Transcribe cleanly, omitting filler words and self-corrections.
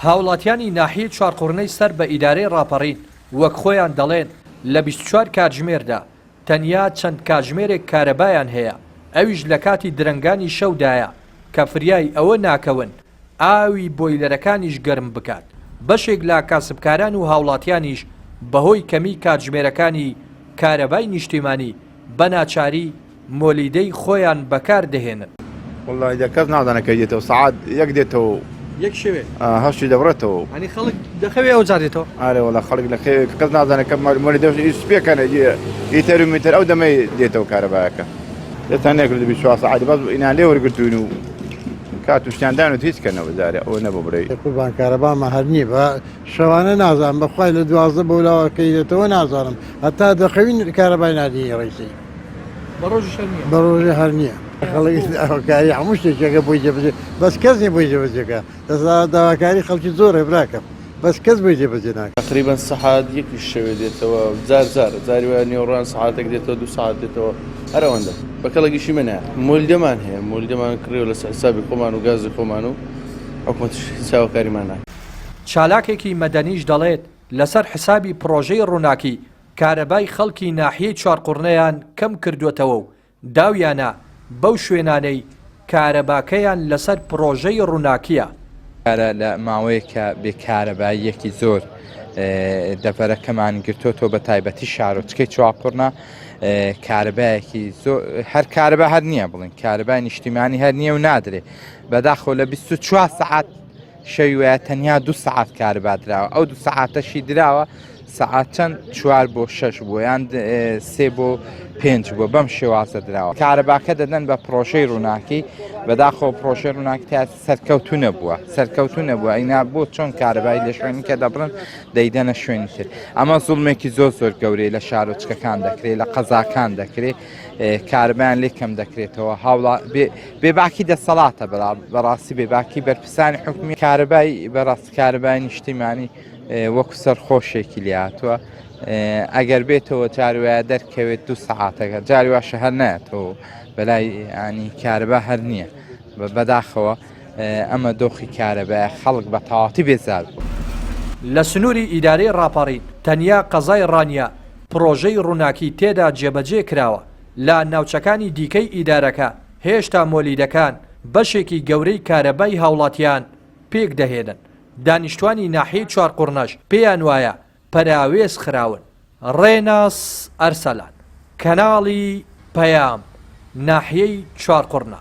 هاوڵاتیانی ناحیە چوارقوڕنەی سەر بە ئیدارەی ڕاپەڕین وەک خۆیان دەڵێن لە 24 کاتژمێردا تەنیا چەند کاتژمێرێک کارەبایان هەیە، ئەویش لە کاتی درەنگانی شەودایە کە فریای ئەوە ناکەون ئاوی بۆیلەرەکانیش گەرم بکات. بەشێک لە کاسبکاران و هاوڵاتیانیش بەهۆی کەمی کاتژمێرەکانی کارەبای نیشتیمانی بە ناچاری مۆلیدەی خۆیان بەکار دەهێنن. والله إذا كذا نعذنا كيدته ساعات يقدته یەک شوێ هەشتی دەبڕێتەوە ئەنی خەڵک دەخەوێ ئەو جارێتەوە ئارێ وڵا خەڵک لە کەس نازانە کە مۆلی دەوشت پێکەنە ئیتەرومیتر ئەو دەمەی دێتەوە کارەبایەکە دێتان نێکرد 24 ساعت بەس ئینان لێ وەرگرتوین و کات و شتیاندان و هیچ کەنەوە زارێ ئەوە نەبوو بڕێ قوربان کارەبامە هەر نییە بە شەوانە نازانم بەخوای لە 12 بەولاوەکەی دێتەوە نازانم هەتا دەخەوین کارەبای نادی ڕیسی بە ڕۆژی هەر نییە خەڵکی هەموو شتێکەکە بۆی جێبەجێ بەس کەس نیە بۆی جێبەجێکە دەسا داواکاری خەڵکی زۆرە براکەم بەس کەس بۆی جێبەجێ ناکە تقریبا سەعات یەکی شەوێ دێتەوە جاری وایە نێوڕان سەعاتێک دێتەوە 2 ساعت دێتەوە هەر ئەوەندە بە کەڵێکیشی منە مۆلدەمان هەیە مۆلدەمان کڕێوە لە حسابی خۆمان و گازی خۆمان و حکومەتیش چاوەکاریمان ناکە. چالاکێکی مەدەنیش دەڵێت لەسەر حسابی پرۆژەی ڕووناکی کارەبای خەڵکی ناحیەی چوارقوڕنەیان کەم کردوێتەوە و داویانە بەو شوێنانەی کارەباکەیان لەسەر پرۆژەی ڕووناکیە. لە ماوەیەکە بێکارەباییەکی زۆر دەڤەرەکەمان گرتوۆ بە تایبەتی شارۆچکەی چوارقوڕنا کارەبایەکی زۆر هەر کارەبا هەر نییە بڵین کارەبای نیشتیمانی هەر نییە و نادرێ بەداخۆ لە 24 ساعت شەویە تەنیا 2 ساعت کارەبا دراوە ئەو 2 ساعتەشی دراوە ساعت چەند 4 بۆ 6 بوو یان 3 بۆ 5 بووە بەم شێوازە دراوە کارەباکە دەدەن بە پرۆژەی ڕووناکی بەداخۆ پرۆژەی ڕووناکی تا سەرکەوتو نەبووە ئینا بۆ چۆن کارەبای لە شوێنی کە دەبڕن دەیدەنە شوێنی تر ئەمە زوڵمێکی زۆر گەورەی لە شارۆچکەکان دەکرێت لە قەزاکان دەکرێت کارەبایان لێ کەم دەکرێتەوە هاوڵا بێباکی دەسەڵاتە بەڕاستی بێباکی بەرپرسانی حکومی کارەبای بەڕاستی کارەبای نیشتیمانی وەکو سەرخۆشێکی لاتووە ئەگەر بێتەوە جاروایە دەرکەوێت 2 ساعتەکە جاری واشە هەر نایەتەوە بەلای ینی کارەبا هەر نییە بەداخەوە ئەمە دۆخی کارەبایە خەڵک بە تەواوەتی بێزار بوو. لە سنووری ئیدارەی ڕاپەڕین تەنیا قەزای ڕانیە پرۆژەی ڕووناکی تێدا جێبەجێ کراوە لە ناوچەکانی دیکەی ئیدارەکە هێشتا مۆلیدەکان بەشێکی گەورەی کارەبای هاوڵاتیان پێک دەهێنن. دانیشتوانی ناحیەی چوارقوڕنەش پێیان وایە پەراوێز خراون. ڕێناس ئەرسەلان کەناڵی پەیام ناحیەی چوارقوڕنە.